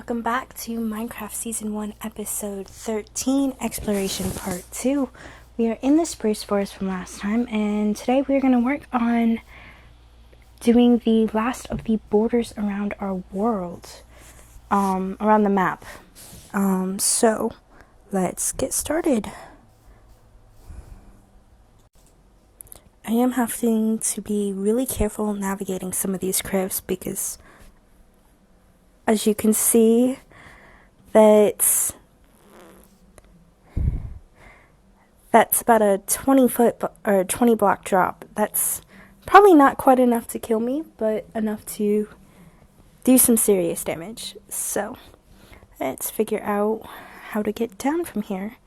Welcome back to Minecraft Season 1, Episode 13, Exploration Part 2. We are in the spruce forest from last time, and today we're going to work on doing the last of the borders around our world, around the map. So, let's get started. I am having to be really careful navigating some of these cliffs because, as you can see, that's about a 20-foot or 20 block drop. That's probably not quite enough to kill me, but enough to do some serious damage. So let's figure out how to get down from here.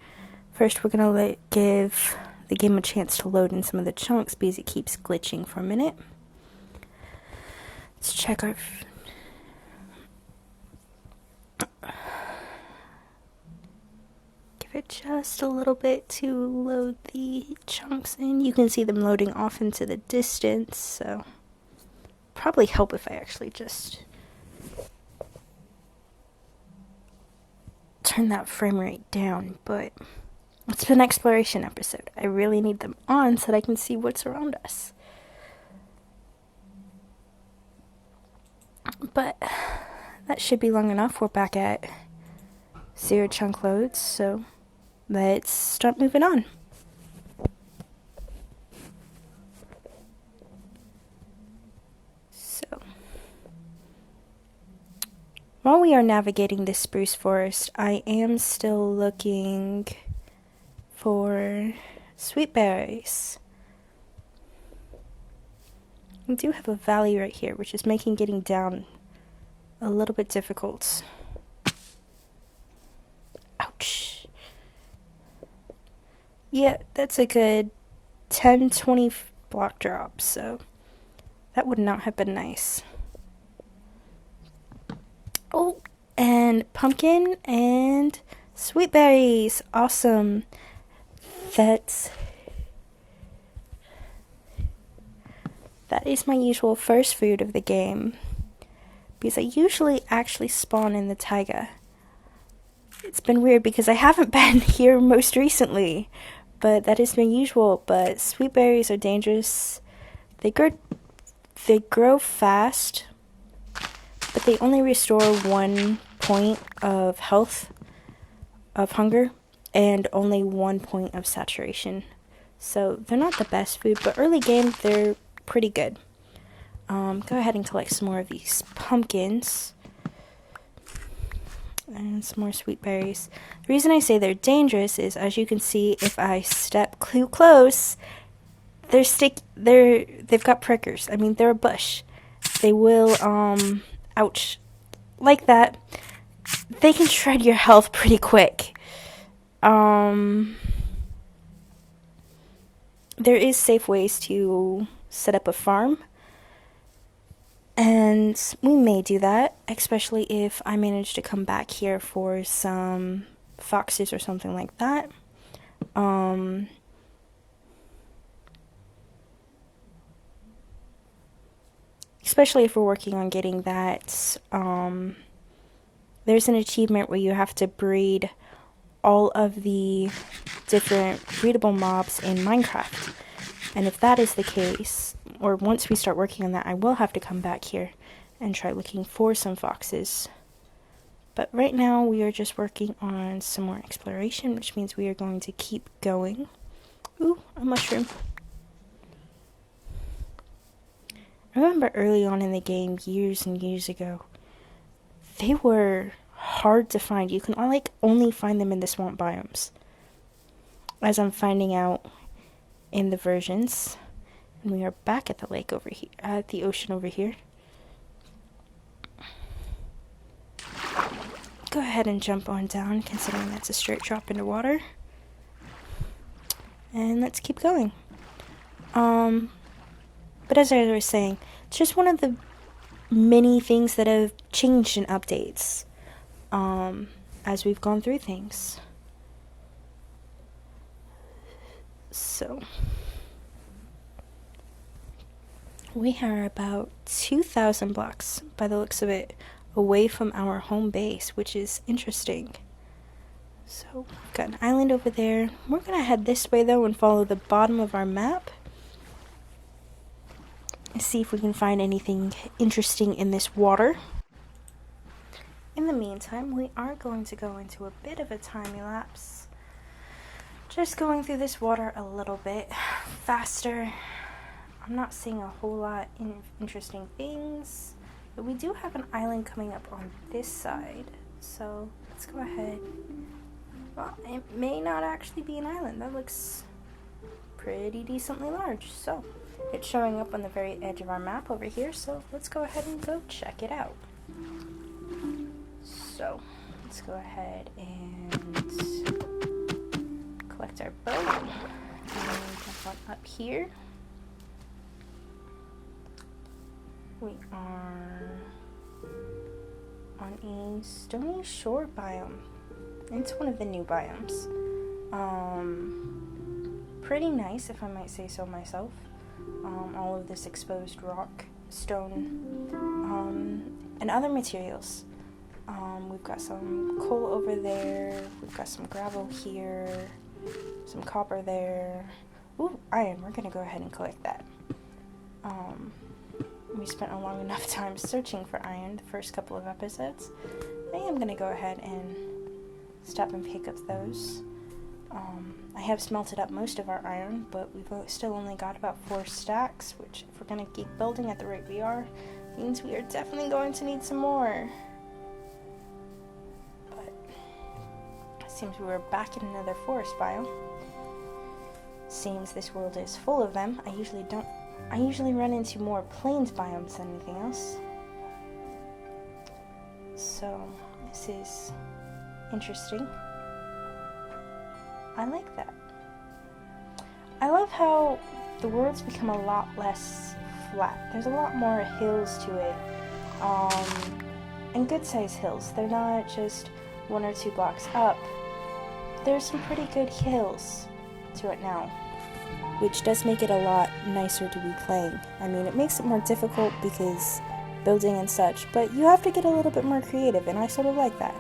First, we're gonna give the game a chance to load in some of the chunks because it keeps glitching for a minute. Let's check our just a little bit to load the chunks in. You can see them loading off into the distance, so probably help if I actually just turn that frame rate down, but it's an exploration episode. I really need them on so that I can see what's around us. But that should be long enough. We're back at 0 chunk loads, so let's start moving on. So, while we are navigating this spruce forest, I am still looking for sweet berries. We do have a valley right here, which is making getting down a little bit difficult. Ouch. Yeah, that's a good 10-20 block drop, so that would not have been nice. Oh, and pumpkin and sweet berries. Awesome. That is my usual first food of the game, because I usually actually spawn in the taiga. It's been weird because I haven't been here most recently, but that is my usual. But sweet berries are dangerous. They grow fast, but they only restore 1 point of health, of hunger, and only 1 point of saturation. So they're not the best food, but early game they're pretty good. Go ahead and collect some more of these pumpkins. And some more sweet berries. The reason I say they're dangerous is, as you can see, if I step too close, they've got prickers. I mean, they're a bush. They will, ouch, like that. They can shred your health pretty quick. There is safe ways to set up a farm, and we may do that, especially if I manage to come back here for some foxes or something like that. Especially if we're working on getting that, there's an achievement where you have to breed all of the different breedable mobs in Minecraft. And if that is the case, or once we start working on that, I will have to come back here and try looking for some foxes. But right now we are just working on some more exploration, which means we are going to keep going. Ooh, a mushroom. I remember early on in the game, years and years ago, they were hard to find. You can only find them in the swamp biomes, as I'm finding out in the versions. And we are back at the lake over here, at the ocean over here. Go ahead and jump on down, considering that's a straight drop into water. And let's keep going. But as I was saying, it's just one of the many things that have changed in updates, as we've gone through things. So, we are about 2,000 blocks by the looks of it away from our home base, which is interesting. So, we've got an island over there. We're going to head this way, though, and follow the bottom of our map. And see if we can find anything interesting in this water. In the meantime, we are going to go into a bit of a time-lapse. Just going through this water a little bit faster. I'm not seeing a whole lot of interesting things. But we do have an island coming up on this side. So, let's go ahead. Well, it may not actually be an island. That looks pretty decently large. So, it's showing up on the very edge of our map over here. So, let's go ahead and go check it out. So, let's go ahead and collect our boat. And jump on up here. We are on a stony shore biome. It's one of the new biomes. Pretty nice, if I might say so myself. All of this exposed rock, stone, and other materials. We've got some coal over there. We've got some gravel here. Some copper there. Ooh, iron. We're gonna go ahead and collect that. We spent a long enough time searching for iron the first couple of episodes. I am going to go ahead and stop and pick up those. I have smelted up most of our iron, but we've still only got about 4 stacks, which if we're going to keep building at the rate we are, means we are definitely going to need some more. But it seems we were back in another forest biome. Seems this world is full of them. I usually run into more plains biomes than anything else. So, this is interesting. I like that. I love how the world's become a lot less flat. There's a lot more hills to it. And good-sized hills. They're not just 1 or 2 blocks up. There's some pretty good hills to it now, which does make it a lot nicer to be playing. I mean, it makes it more difficult because building and such, but you have to get a little bit more creative, and I sort of like that.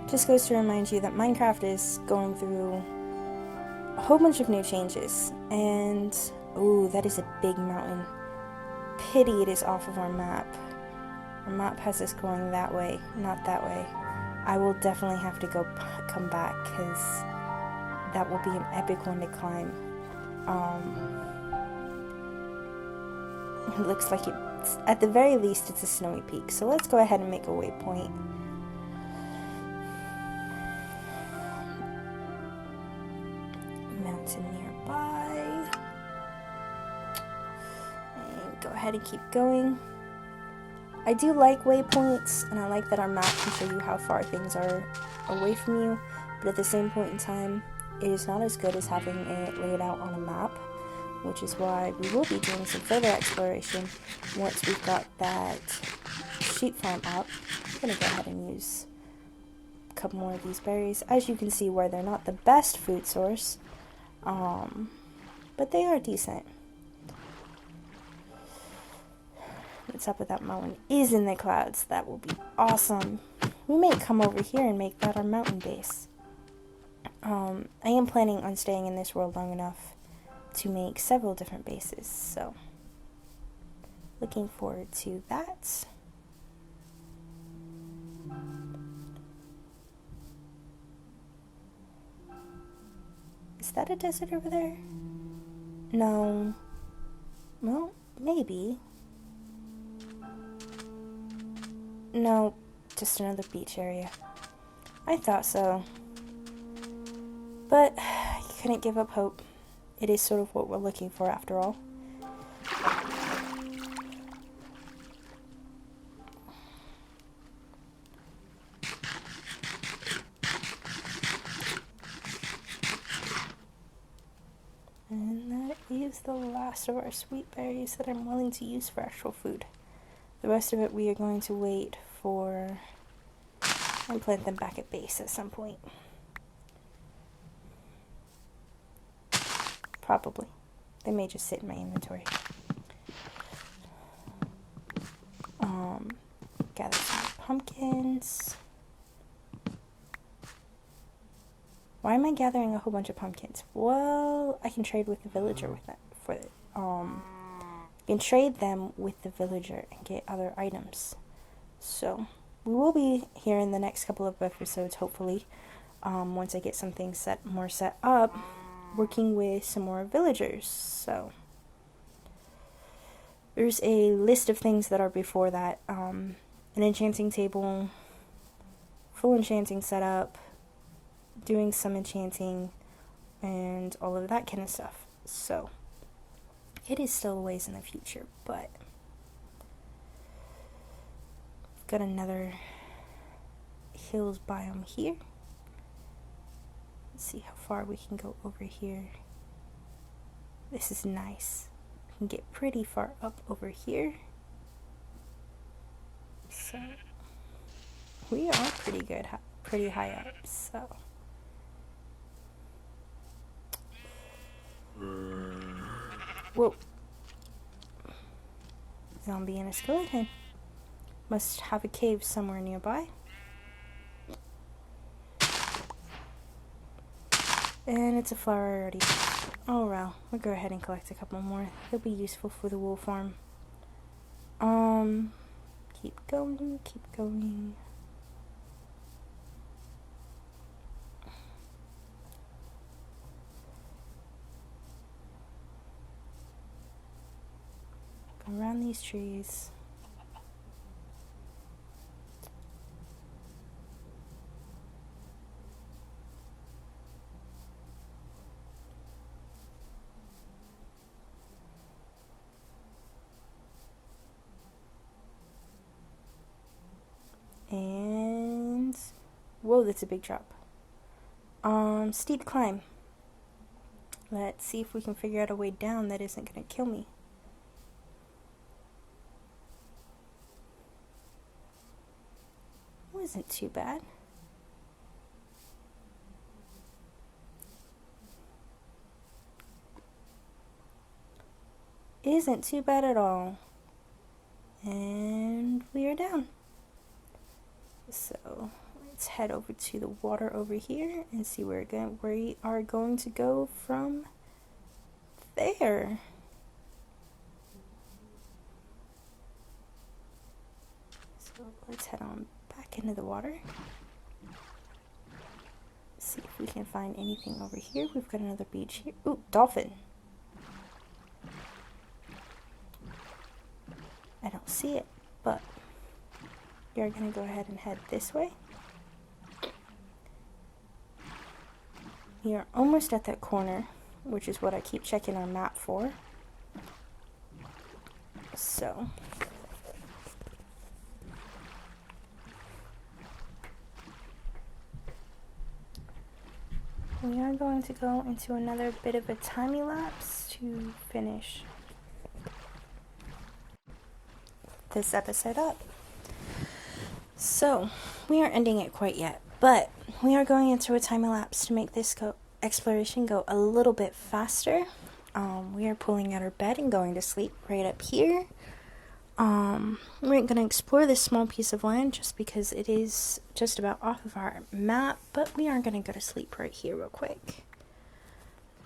Just goes to remind you that Minecraft is going through a whole bunch of new changes, and ooh, that is a big mountain. Pity it is off of our map. Our map has us going that way, not that way. I will definitely have to come back, because that will be an epic one to climb. It looks like it's, at the very least, it's a snowy peak. So let's go ahead and make a waypoint. Mountain nearby. And go ahead and keep going. I do like waypoints, and I like that our map can show you how far things are away from you, but at the same point in time, it is not as good as having it laid out on a map, which is why we will be doing some further exploration once we've got that sheep farm up. I'm going to go ahead and use a couple more of these berries. As you can see, where they're not the best food source, but they are decent. The top of that mountain is in the clouds. That will be awesome. We may come over here and make that our mountain base. I am planning on staying in this world long enough to make several different bases, so looking forward to that. Is that a desert over there? No. Well, maybe. No, just another beach area. I thought so. But you couldn't give up hope. It is sort of what we're looking for after all. And that is the last of our sweet berries that I'm willing to use for actual food. The rest of it we are going to wait for and plant them back at base at some point. Probably. They may just sit in my inventory. gather some pumpkins. Why am I gathering a whole bunch of pumpkins? Well, I can trade with the villager with that. You can trade them with the villager and get other items. So we will be here in the next couple of episodes, hopefully, once I get something set up, working with some more villagers. So there's a list of things that are before that. An enchanting table, full enchanting setup, doing some enchanting, and all of that kind of stuff. So it is still a ways in the future, but I've got another hills biome here. Let's see how far we can go over here. This is nice. We can get pretty far up over here. So we are pretty high up. So whoa, zombie and a skeleton. Must have a cave somewhere nearby. And it's a flower already. Oh well, we'll go ahead and collect a couple more. They'll be useful for the wool farm. Keep going, keep going. Go around these trees. And whoa, that's a big drop. Steep climb. Let's see if we can figure out a way down that isn't gonna kill me. Wasn't too bad. Isn't too bad at all. And we are down. So let's head over to the water over here and see where we are going to go from there. So let's head on back into the water. See if we can find anything over here. We've got another beach here. Ooh, dolphin. I don't see it, but we are going to go ahead and head this way. We are almost at that corner, which is what I keep checking our map for. So we are going to go into another bit of a time lapse to finish this episode up. So we aren't ending it quite yet, but we are going into a time lapse to make this exploration go a little bit faster. We are pulling out our bed and going to sleep right up here. We aren't going to explore this small piece of land just because it is just about off of our map, but we are going to go to sleep right here real quick.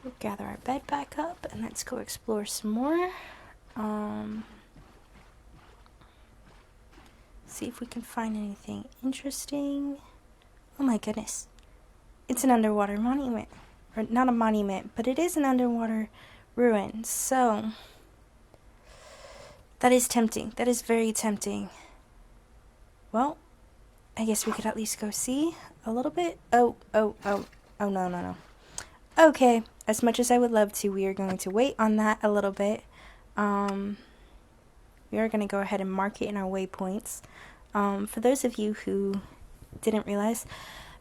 We'll gather our bed back up and let's go explore some more. See if we can find anything interesting. Oh my goodness. It's an underwater monument. Or not a monument, but it is an underwater ruin. So that is tempting. That is very tempting. Well, I guess we could at least go see a little bit. Oh, no. Okay, as much as I would love to, we are going to wait on that a little bit. We are going to go ahead and mark it in our waypoints. For those of you who didn't realize,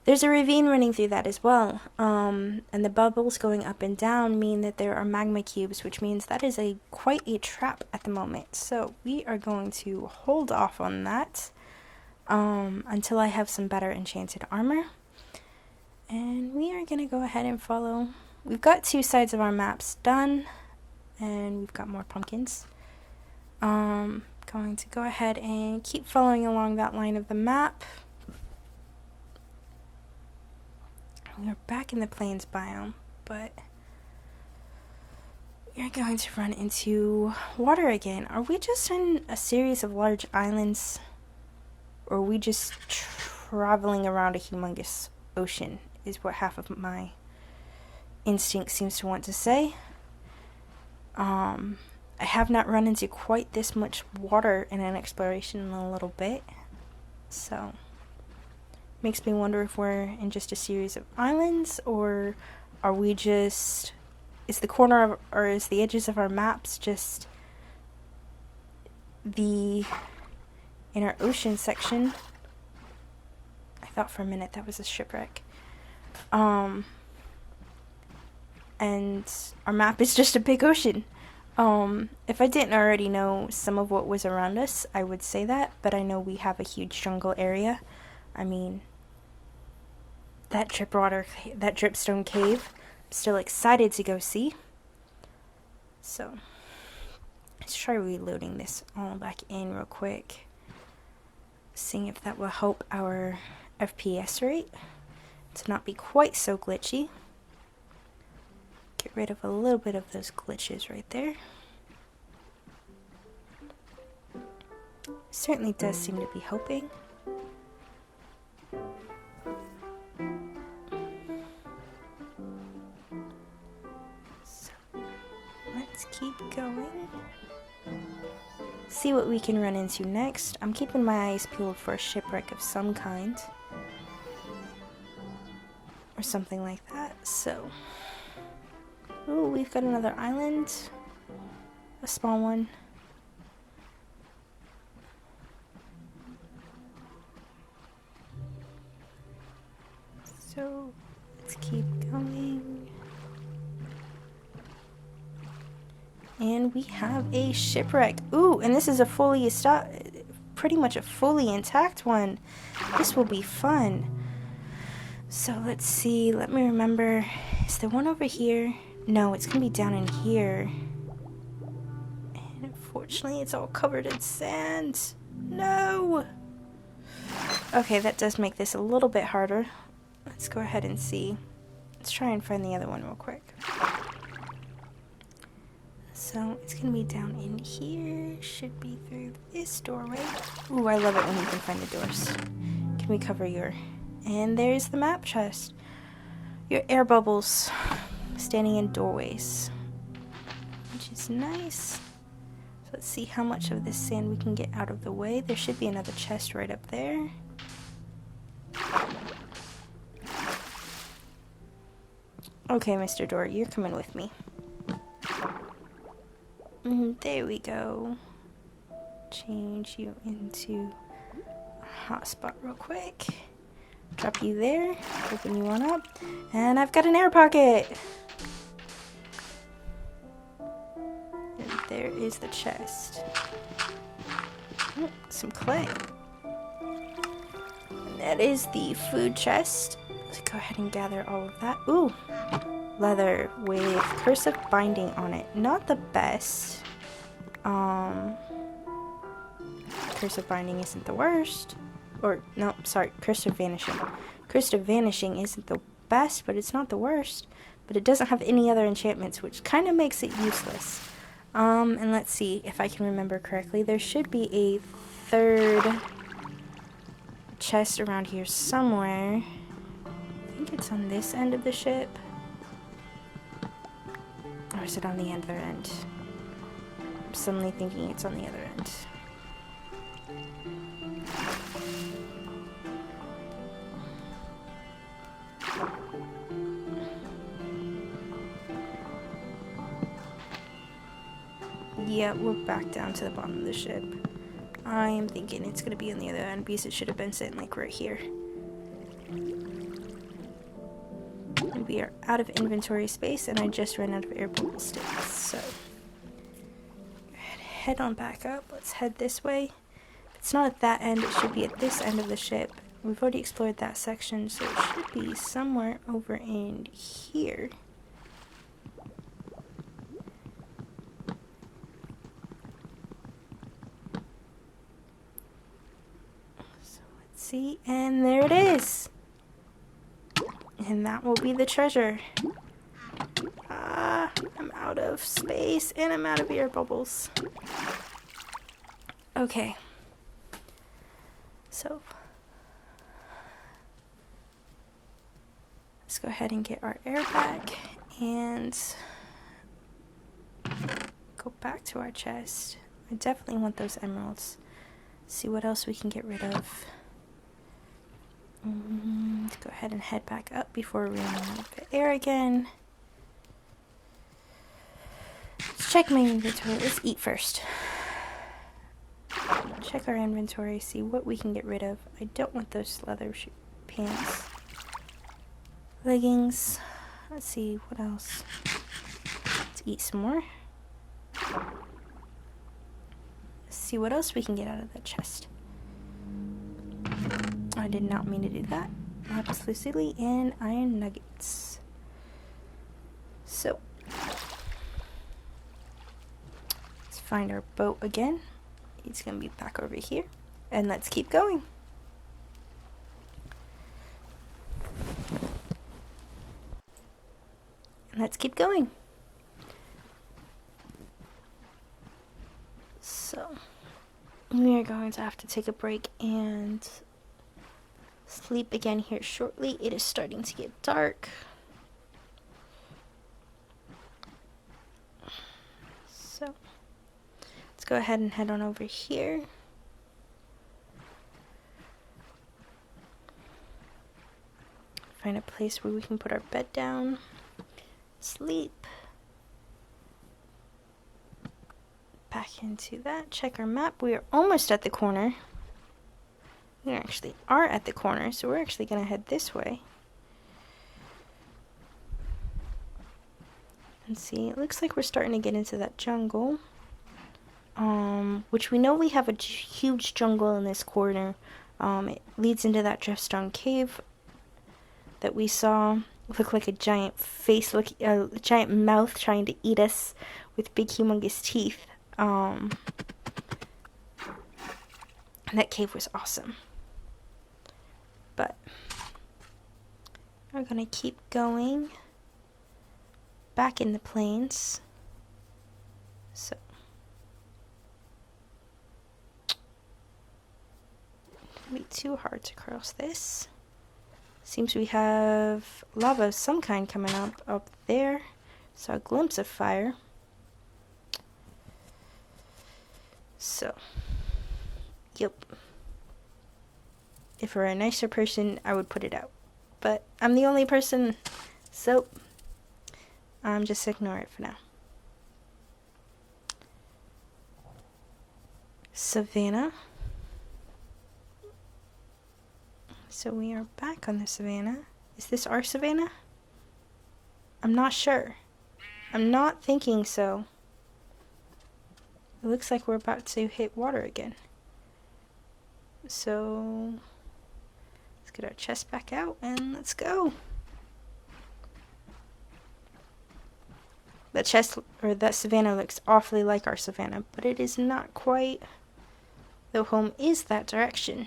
there's a ravine running through that as well. And the bubbles going up and down mean that there are magma cubes, which means that is quite a trap at the moment. So we are going to hold off on that until I have some better enchanted armor. And we are going to go ahead and follow. We've got 2 sides of our maps done, and we've got more pumpkins. Going to go ahead and keep following along that line of the map. We are back in the plains biome, but we are going to run into water again. Are we just in a series of large islands, or are we just traveling around a humongous ocean, is what half of my instinct seems to want to say. I have not run into quite this much water in an exploration in a little bit, so makes me wonder if we're in just a series of islands, or are we just, is the corner of, or is the edges of our maps just the in our ocean section? I thought for a minute that was a shipwreck. And our map is just a big ocean. If I didn't already know some of what was around us, I would say that, but I know we have a huge jungle area. I mean, that dripstone cave, I'm still excited to go see. So, let's try reloading this all back in real quick. Seeing if that will help our FPS rate to not be quite so glitchy. Get rid of a little bit of those glitches right there. Certainly does seem to be helping. So, let's keep going. See what we can run into next. I'm keeping my eyes peeled for a shipwreck of some kind. Or something like that, so... Ooh, we've got another island. A small one. So, let's keep going. And we have a shipwreck. Ooh, and this is a pretty much a fully intact one. This will be fun. So, let's see. Let me remember. Is there one over here? No, it's gonna be down in here. And unfortunately, it's all covered in sand. No! Okay, that does make this a little bit harder. Let's go ahead and see. Let's try and find the other one real quick. So, it's gonna be down in here. Should be through this doorway. Ooh, I love it when you can find the doors. Can we cover your... And there's the map chest. Your air bubbles. Standing in doorways, which is nice. So let's see how much of this sand we can get out of the way. There should be another chest right up there. Okay, Mr. Door, you're coming with me. There we go. Change you into a hotspot real quick. Drop you there. Open you on up. And I've got an air pocket. And there is the chest. Oh, some clay. And that is the food chest. Let's go ahead and gather all of that. Ooh, leather with cursive binding on it. Not the best. Cursive binding isn't the worst. Or, no, sorry, cursive vanishing. Cursive vanishing isn't the best, but it's not the worst. But it doesn't have any other enchantments, which kind of makes it useless. And let's see if I can remember correctly. There should be a third chest around here somewhere. I think it's on this end of the ship. Or is it on the other end? I'm suddenly thinking it's on the other end. Yeah, we're back down to the bottom of the ship. I am thinking it's going to be on the other end because it should have been sitting like right here. And we are out of inventory space and I just ran out of air bubble sticks, so head on back up. Let's head this way. If it's not at that end, it should be at this end of the ship. We've already explored that section, so it should be somewhere over in here. See, and there it is. And that will be the treasure. I'm out of space and I'm out of air bubbles. Okay. So, let's go ahead and get our air back and go back to our chest. I definitely want those emeralds. See what else we can get rid of. Let's go ahead and head back up before we run out of the air again. Let's check my inventory. Let's eat first. Check our inventory, see what we can get rid of. I don't want those leather pants. Leggings. Let's see, what else? Let's eat some more. Let's see what else we can get out of that chest. I did not mean to do that. Lapis lazuli and iron nuggets. So, let's find our boat again. It's going to be back over here. And let's keep going. And let's keep going. So, we are going to have to take a break and sleep again here shortly. It is starting to get dark. So, let's go ahead and head on over here. Find a place where we can put our bed down. Sleep. Back into that. Check our map. We are almost at the corner. We actually are at the corner, so we're actually going to head this way. And see, it looks like we're starting to get into that jungle. Which we know we have a huge jungle in this corner. It leads into that Driftstone cave that we saw. Look like a giant face, a giant mouth trying to eat us with big humongous teeth. And that cave was awesome. But we're gonna keep going back in the plains. So it won't be too hard to cross this. Seems we have lava of some kind coming up there. Saw a glimpse of fire. So, yep. If I were a nicer person, I would put it out. But I'm the only person, so I'm just ignore it for now. Savannah. So we are back on the Savannah. Is this our Savannah? I'm not sure. I'm not thinking so. It looks like we're about to hit water again. So let's get our chest back out and let's go. That chest, or that Savannah, looks awfully like our Savannah, but it is not quite, though home is that direction.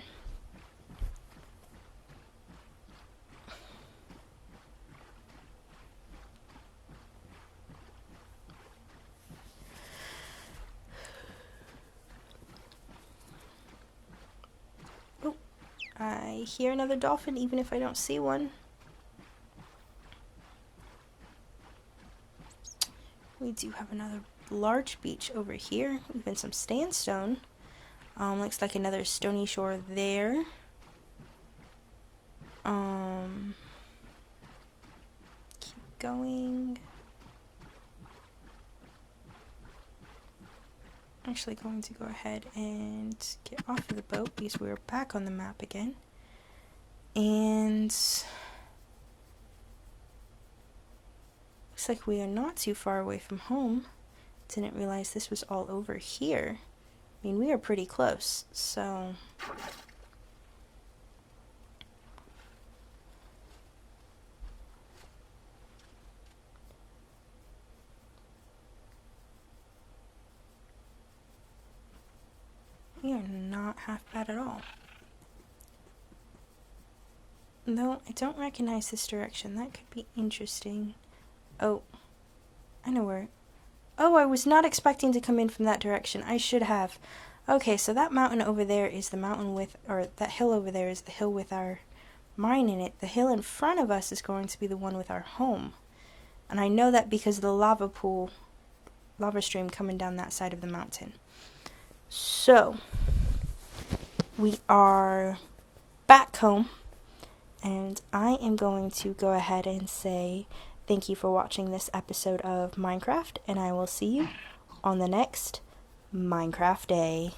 Oh, I hear another dolphin even if I don't see one. We do have another large beach over here, even some sandstone. Looks like another stony shore there. Keep going. I'm actually going to go ahead and get off of the boat because we're back on the map again. And looks like we are not too far away from home. Didn't realize this was all over here. I mean, we are pretty close, so we are not half bad at all. No, I don't recognize this direction. That could be interesting. Oh, I know where. Oh, I was not expecting to come in from that direction. I should have. Okay, so that mountain over there is the mountain with, or that hill over there is the hill with our mine in it. The hill in front of us is going to be the one with our home. And I know that because of the lava stream coming down that side of the mountain. So, we are back home, and I am going to go ahead and say thank you for watching this episode of Minecraft, and I will see you on the next Minecraft day.